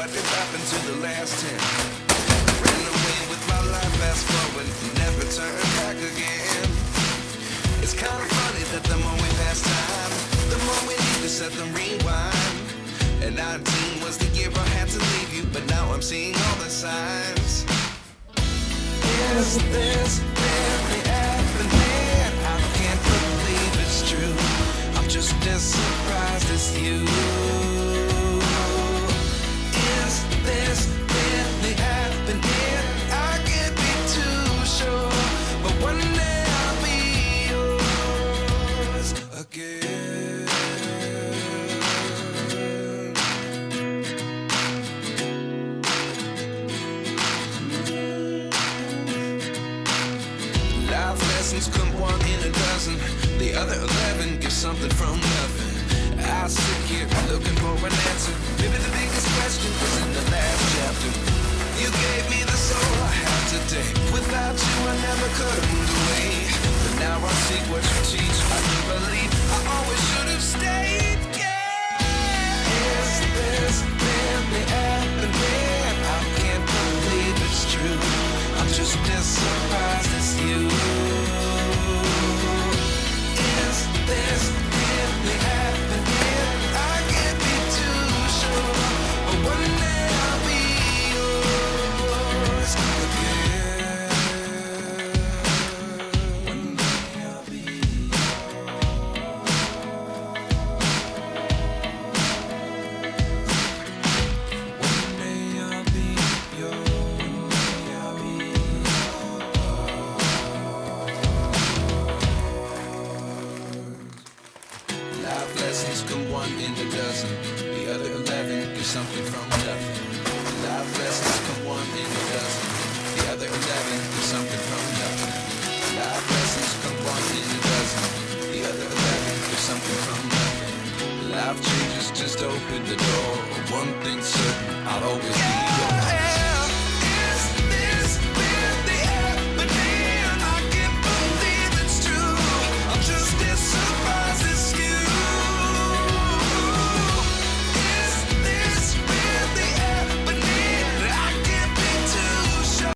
what did happen to the last 10? Ran away with my life, fast forward, never turn back again. It's kind of funny that the more we pass time, the more we need to set the rewind. And 19 was the year I had to leave you, but now I'm seeing all the signs. Is this really happening? I can't believe it's true. I'm just as surprised as you. Is this really happening? I can't be too sure, but one day I'll be yours again. Life lessons come one in a dozen. The other 11 give something from nothing. I sit here looking for an answer. Maybe the biggest question was in the last chapter. You gave me the soul I have today. Without you I never could have moved away. But now I see what you teach. I do believe I always should have stayed. Yeah. Is this really happening? I can't believe it's true. I'm just as surprised as you. Is this really happening? I can't be too sure, but one day I'll be yours again. One day I'll be One day I'll be yours. I'll be Life lessons come one in a dozen. The other 11 give something from nothing. Life lessons come one in a dozen. The other 11 give something from nothing. Life lessons come one in a dozen. The other 11 give something from nothing. Life changes just open the door. One thing's certain, I'll always be yours.